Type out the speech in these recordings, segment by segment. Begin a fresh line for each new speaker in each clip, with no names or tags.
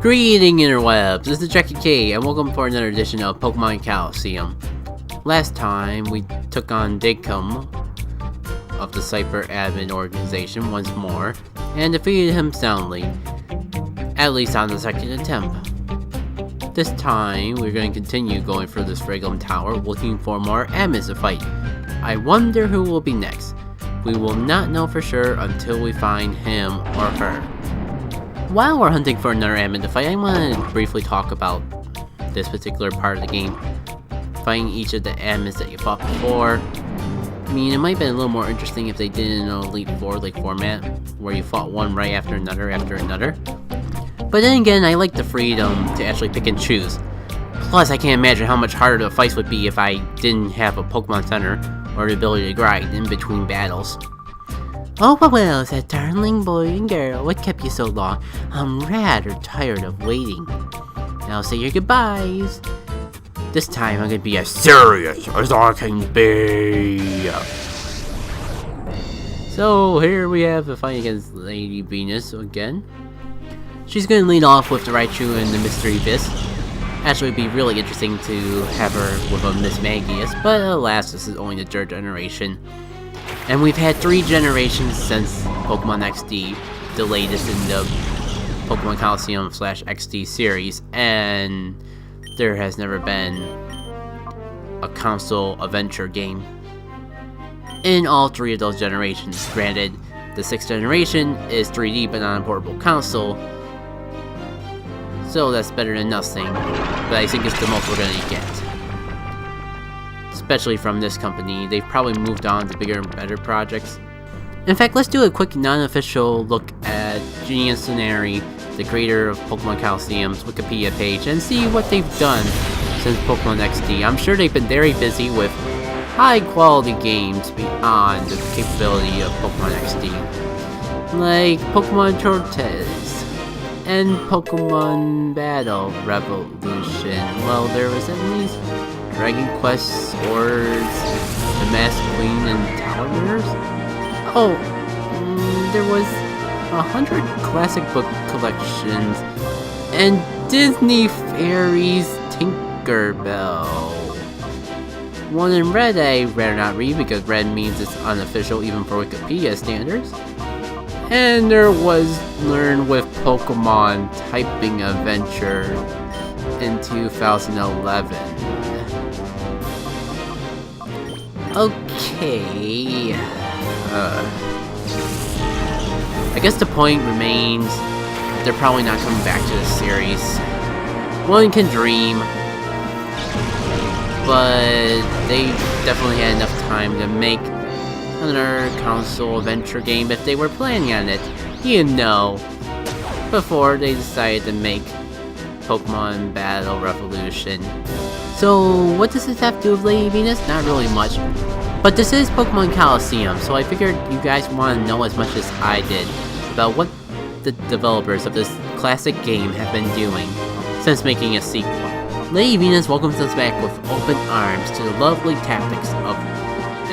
Greeting interwebs, this is Jackie K, and welcome for another edition of Pokemon Colosseum. Last time, we took on Digcom of the Cypher Admin Organization once more, and defeated him soundly, at least on the second attempt. This time, we're going to continue going for this Fragum Tower, looking for more admins to fight. I wonder who will be next. We will not know for sure until we find him or her. While we're hunting for another admin to fight, I want to briefly talk about this particular part of the game. Fighting each of the admins that you fought before. I mean, it might have been a little more interesting if they did it in an Elite Four like format, where you fought one right after another. But then again, I like the freedom to actually pick and choose. Plus, I can't imagine how much harder the fights would be if I didn't have a Pokemon Center or the ability to grind in between battles. Oh, well, said darling boy and girl, what kept you so long? I'm rather tired of waiting. Now say your goodbyes. This time I'm gonna be as serious as I can be. So here we have a fight against Lady Venus again. She's gonna lead off with the Raichu and the Mystery Abyss. Actually, it'd be really interesting to have her with a Miss Magius, but alas, this is only the third generation. And we've had 3 generations since Pokemon XD, the latest in the Pokemon Colosseum / XD series, and there has never been a console adventure game in all 3 of those generations. Granted, the 6th generation is 3D but not a portable console, so that's better than nothing, but I think it's the most we're gonna get. Especially from this company, they've probably moved on to bigger and better projects. In fact, let's do a quick non-official look at Genius Scenari, the creator of Pokemon Colosseum's Wikipedia page, and see what they've done since Pokemon XD. I'm sure they've been very busy with high-quality games beyond the capability of Pokemon XD, like Pokemon Tortes and Pokemon Battle Revolution. Well, there was at least Dragon Quest, Swords, The Masked Queen, and Tower Mirrors? Oh, there was 100 classic book collections, and Disney Fairies Tinkerbell. One in red I rather not read because red means it's unofficial even for Wikipedia standards. And there was Learn with Pokemon Typing Adventure in 2011. Okay, I guess the point remains they're probably not coming back to this series. One can dream, but they definitely had enough time to make another console adventure game if they were planning on it, you know, before they decided to make Pokemon Battle Revolution. So, what does this have to do with Lady Venus? Not really much. But this is Pokemon Colosseum, so I figured you guys want to know as much as I did about what the developers of this classic game have been doing since making a sequel. Lady Venus welcomes us back with open arms to the lovely tactics of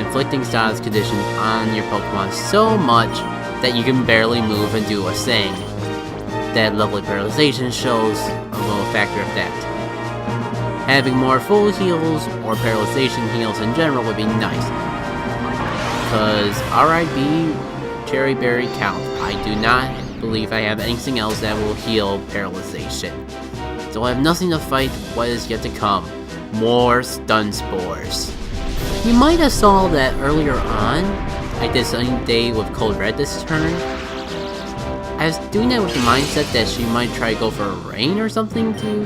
inflicting status conditions on your Pokemon so much that you can barely move and do a thing. That lovely paralyzation shows a little factor of that. Having more full heals or paralyzation heals in general would be nice. Cause RIB Cherry Berry Count, I do not believe I have anything else that will heal paralyzation. So I have nothing to fight what is yet to come. More stun spores. You might have saw that earlier on. I did Sunny Day with Cold Red this turn. I was doing that with the mindset that she might try to go for rain or something to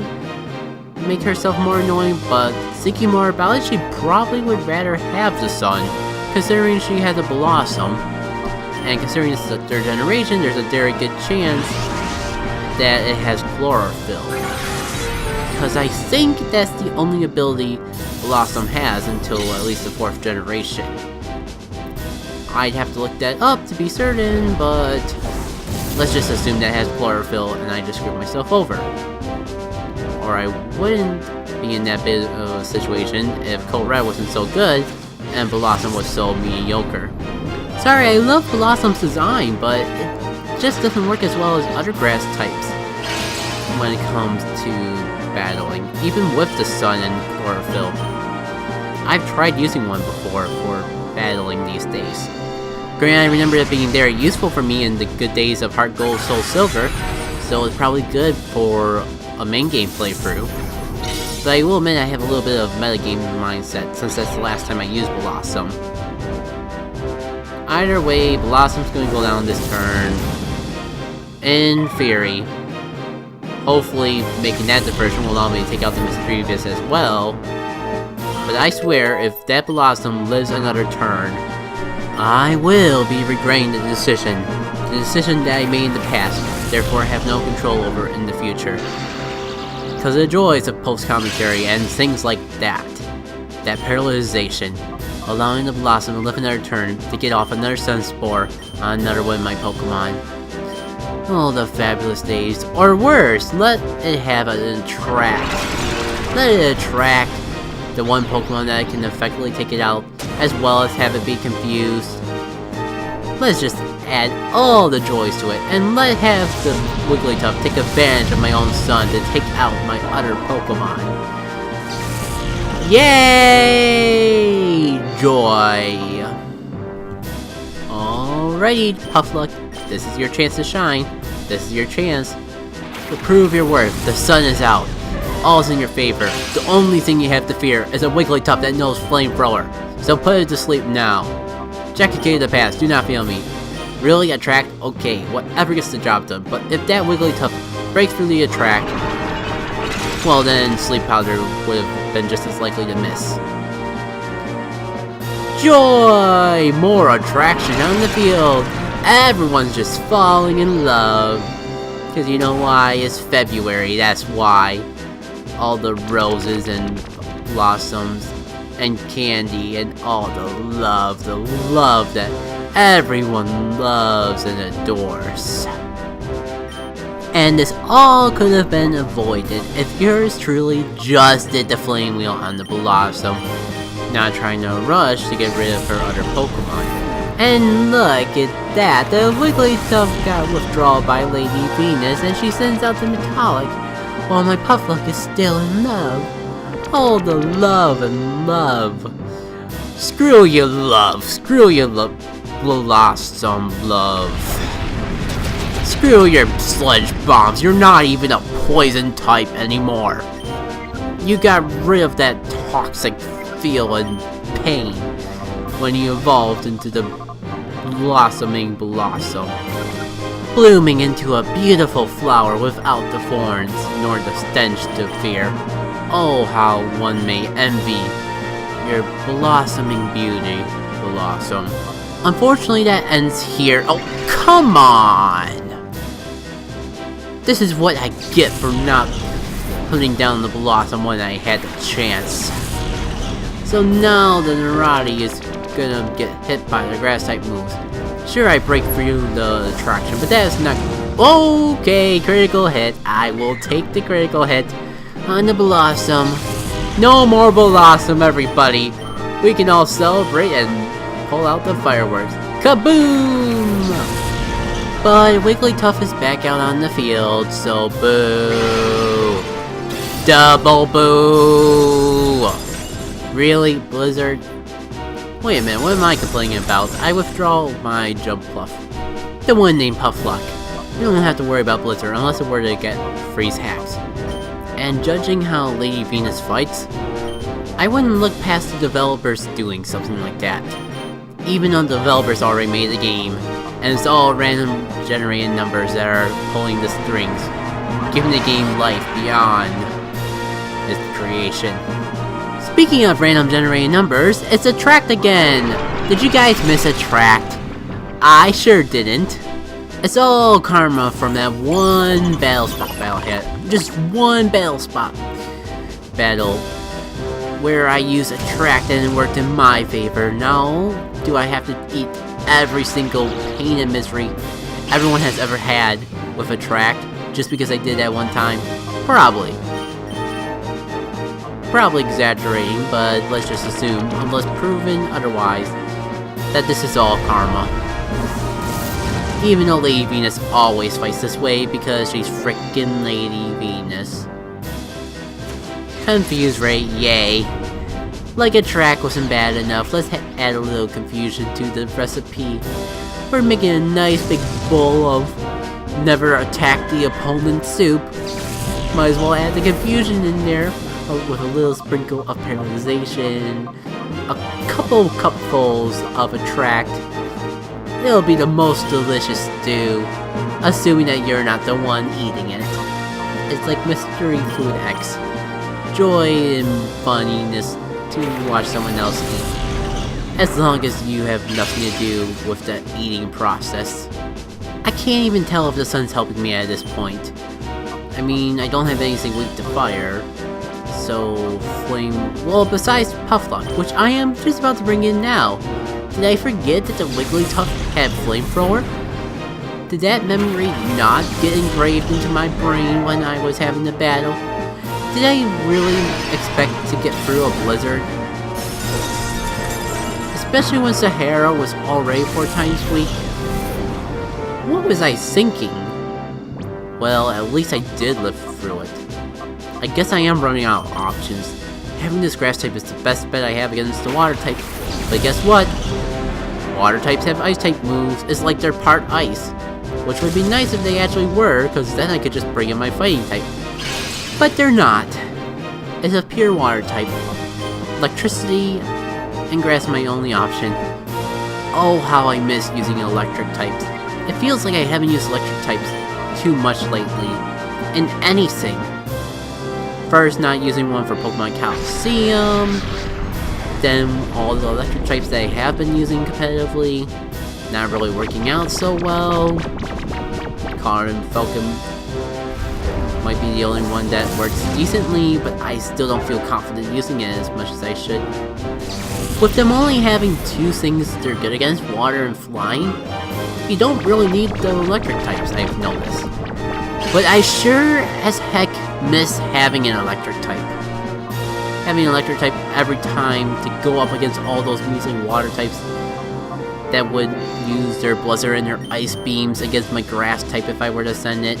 make herself more annoying, but thinking more about it, she probably would rather have the sun, considering she had the Blossom, and considering it's the 3rd generation, there's a very good chance that it has Chlorophyll. Because I think that's the only ability Blossom has until at least the 4th generation. I'd have to look that up to be certain, but let's just assume that it has Chlorophyll and I just screwed myself over. Or I wouldn't be in that bit of a situation if Cold Red wasn't so good and Blossom was so mediocre. Sorry, I love Blossom's design, but it just doesn't work as well as other grass types. when it comes to battling, even with the sun and chlorophyll. I've tried using one before for battling these days. Granted, I remember it being very useful for me in the good days of Heart Gold, Soul Silver, so it's probably good for a main game playthrough. But I will admit I have a little bit of metagame mindset since that's the last time I used Blossom. Either way, Blossom's going to go down this turn. In theory, hopefully making that diversion will allow me to take out the Mischievous as well. But I swear, if that Blossom lives another turn, I will be regretting the decision that I made in the past, therefore I have no control over in the future. Because of the joys of post-commentary and things like that paralyzation, allowing the Blossom to live another turn to get off another Sun Spore on another one of my Pokemon. Oh, the fabulous days. Or worse, let it have an attract. Let it attract the one Pokemon that I can effectively take it out, as well as have it be confused. Let's just add all the joys to it, and let it have the Wigglytuff take advantage of my own son to take out my other Pokemon. Yay! Joy! Alrighty, Puffluck, this is your chance to shine. This is your chance to prove your worth. The sun is out. All's in your favor. The only thing you have to fear is a Wigglytuff that knows Flamethrower. So put it to sleep now. Jack and Kid of the past, do not fail me. Really? Attract? Okay, whatever gets the job done. But if that Wigglytuff breaks through the attract, well then Sleep Powder would have been just as likely to miss. Joy! More attraction on the field. Everyone's just falling in love. Because you know why? It's February, that's why. All the roses and blossoms and candy and all the love that everyone loves and adores. And this all could have been avoided if yours truly just did the flame wheel on the Blossom, not trying to rush to get rid of her other Pokemon. And look at that, the Wigglytuff got withdrawal by Lady Venus and she sends out the Metallic, while my Puffluck is still in love. All the love and love. Screw your love. Screw your Blossom love. Screw your sludge bombs. You're not even a poison type anymore. You got rid of that toxic feel and pain when you evolved into the blossoming Blossom, blooming into a beautiful flower without the thorns nor the stench to fear. Oh, how one may envy your blossoming beauty, Blossom. Unfortunately, that ends here. Oh, come on! This is what I get for not putting down the Blossom when I had the chance. So now the Narati is gonna get hit by the grass type moves. Sure, I break through the attraction, but that is not... Okay, critical hit. I will take the critical hit on the Blossom. No more Blossom, everybody. We can all celebrate and pull out the fireworks. Kaboom! But Wigglytuff is back out on the field, so boo! Double boo! Really, Blizzard? Wait a minute, what am I complaining about? I withdraw my Jump Fluff. The one named Puffluck. You don't have to worry about Blizzard unless it were to get freeze hacks. And judging how Lady Venus fights, I wouldn't look past the developers doing something like that. Even though the developers already made the game, and it's all random generated numbers that are pulling the strings, giving the game life beyond its creation. Speaking of random generated numbers, it's Attract again! Did you guys miss Attract? I sure didn't. It's all karma from that one battle spot battle hit. Just one battle spot battle where I used Attract and it worked in my favor. Now, do I have to eat every single pain and misery everyone has ever had with Attract just because I did that one time? Probably. Probably exaggerating, but let's just assume, unless proven otherwise, that this is all karma. Even though Lady Venus always fights this way because she's frickin' Lady Venus. Confuse rate, yay. Like a track wasn't bad enough, let's add a little confusion to the recipe. We're making a nice big bowl of never attack the opponent soup. Might as well add the confusion in there with a little sprinkle of paralyzation, a couple cupfuls of attract. It'll be the most delicious stew, assuming that you're not the one eating it. It's like Mystery Food X. Joy and funniness to watch someone else eat, as long as you have nothing to do with the eating process. I can't even tell if the sun's helping me at this point. I mean, I don't have anything weak to fire, so flame... Well, besides Puffluck, which I am just about to bring in now. Did I forget that the Wigglytuff had Flamethrower? Did that memory not get engraved into my brain when I was having the battle? Did I really expect to get through a blizzard? Especially when Sahara was already 4 times weak. What was I thinking? Well, at least I did live through it. I guess I am running out of options. Having this grass type is the best bet I have against the water type. But guess what? Water types have ice type moves. It's like they're part ice. Which would be nice if they actually were, because then I could just bring in my fighting type. But they're not. It's a pure water type. Electricity and grass are my only option. Oh, how I miss using electric types. It feels like I haven't used electric types too much lately. In anything. First, not using one for Pokemon Colosseum. Then, all the electric types that I have been using competitively. Not really working out so well. Card and Falcon might be the only one that works decently, but I still don't feel confident using it as much as I should. With them only having 2 things they're good against, water and flying, you don't really need the electric types, I've noticed. But I sure as heck miss having an electric type. Having an electric type every time to go up against all those measly water types that would use their Blizzard and their Ice Beams against my Grass type if I were to send it.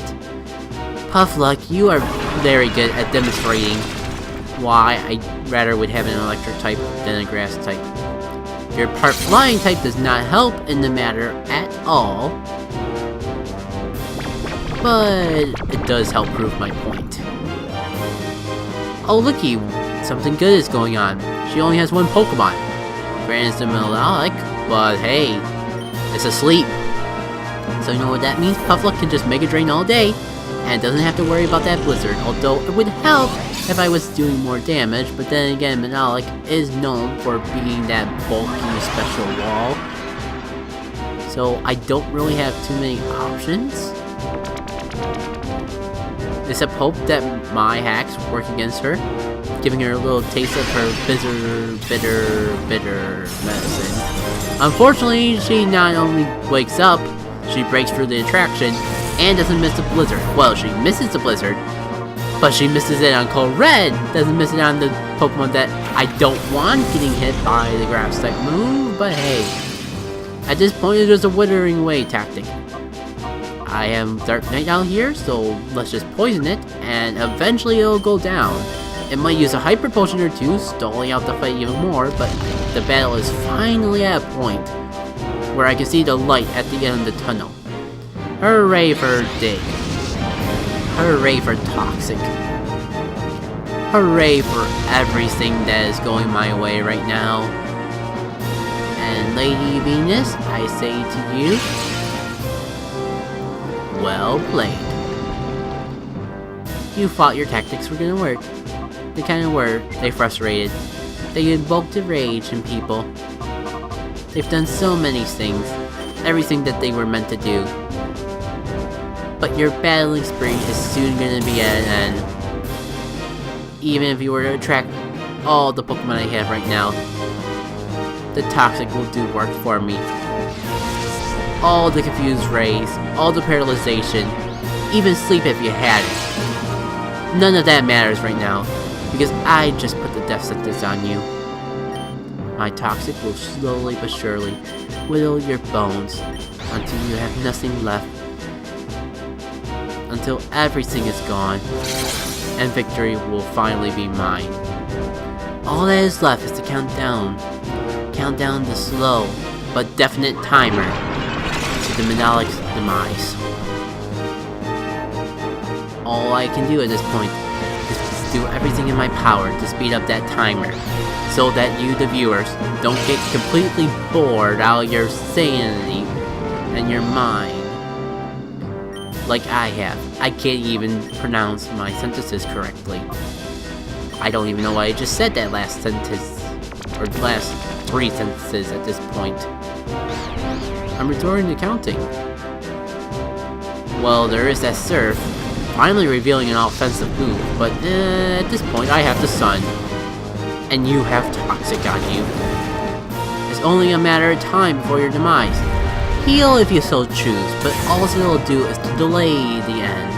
Puffluck, you are very good at demonstrating why I rather would have an electric type than a grass type. Your part flying type does not help in the matter at all, but it does help prove my point. Oh looky, something good is going on. She only has 1 Pokemon. Granted it's a Melodic, but hey, it's asleep. So you know what that means? Puffluck can just Mega Drain all day, and doesn't have to worry about that Blizzard, although it would help if I was doing more damage, but then again, Menalic is known for being that bulky special wall. So I don't really have too many options. Except hope that my hacks work against her, giving her a little taste of her bitter medicine. Unfortunately, she not only wakes up, she breaks through the attraction, and doesn't miss the Blizzard. Well, she misses the Blizzard, but she misses it on Cold Red, doesn't miss it on the Pokemon that I don't want getting hit by the Grass type move, but hey. At this point, it's just a Withering Away tactic. I have Dark Knight out here, so let's just poison it, and eventually it'll go down. It might use a Hyper Potion or 2, stalling out the fight even more, but the battle is finally at a point where I can see the light at the end of the tunnel. Hooray for Dig. Hooray for Toxic. Hooray for everything that is going my way right now. And Lady Venus, I say to you, well played. You thought your tactics were gonna work. They kinda were. They frustrated. They invoked the rage in people. They've done so many things. Everything that they were meant to do. But your battling spree is soon gonna be at an end. Even if you were to attract all the Pokemon I have right now, the Toxic will do work for me. All the Confused Rays, all the Paralyzation, even Sleep if you had it. None of that matters right now, because I just put the death sentence on you. My Toxic will slowly but surely whittle your bones, until you have nothing left. Until everything is gone, and victory will finally be mine. All that is left is to count down the slow but definite timer to the Metallic's demise. All I can do at this point is do everything in my power to speed up that timer, so that you, the viewers, don't get completely bored out of your sanity and your mind. Like I have. I can't even pronounce my sentences correctly. I don't even know why I just said that last sentence, or last 3 sentences at this point. I'm resorting to counting. Well, there is that surf, finally revealing an offensive move, but at this point I have the sun. And you have toxic on you. It's only a matter of time before your demise. Heal if you so choose, but all it'll do is to delay the end.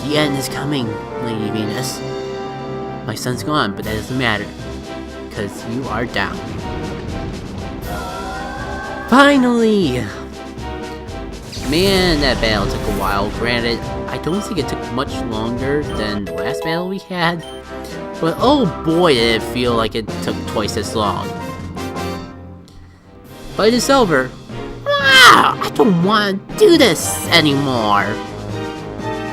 The end is coming, Lady Venus. My son's gone, but that doesn't matter, because you are down. Finally! Man, that battle took a while. Granted, I don't think it took much longer than the last battle we had, but oh boy did it feel like it took twice as long. But it's over. I don't want to do this anymore.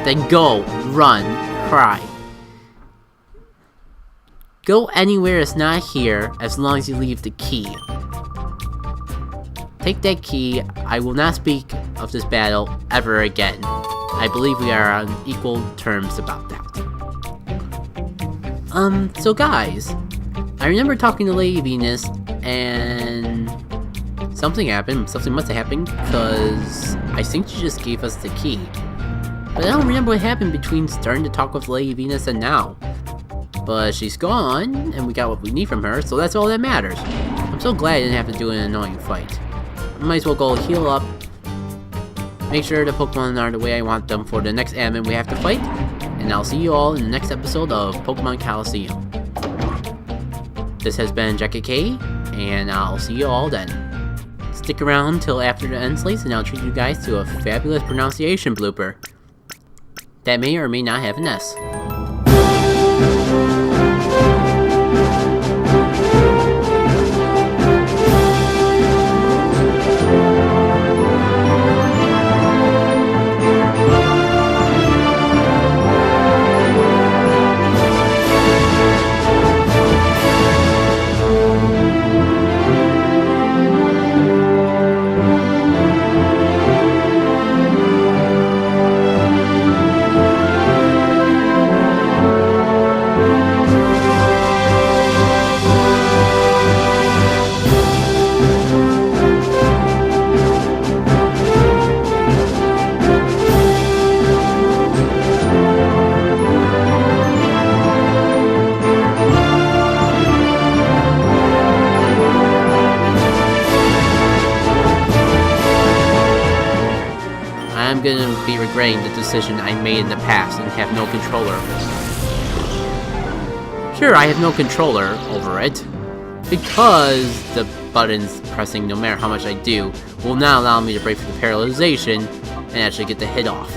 Then go, run, cry. Go anywhere that's not here, as long as you leave the key. Take that key. I will not speak of this battle ever again. I believe we are on equal terms about that. So guys, I remember talking to Lady Venus, and something happened. Something must have happened, because I think she just gave us the key. But I don't remember what happened between starting to talk with Lady Venus and now. But she's gone, and we got what we need from her, so that's all that matters. I'm so glad I didn't have to do an annoying fight. I might as well go heal up, make sure the Pokemon are the way I want them for the next admin we have to fight, and I'll see you all in the next episode of Pokemon Colosseum. This has been Jackie K, and I'll see you all then. Stick around till after the end slates, and I'll treat you guys to a fabulous pronunciation blooper that may or may not have an S. I'm gonna be regretting the decision I made in the past and have no controller over it. Sure, I have no controller over it, because the buttons pressing, no matter how much I do, will not allow me to break through the paralyzation and actually get the hit off.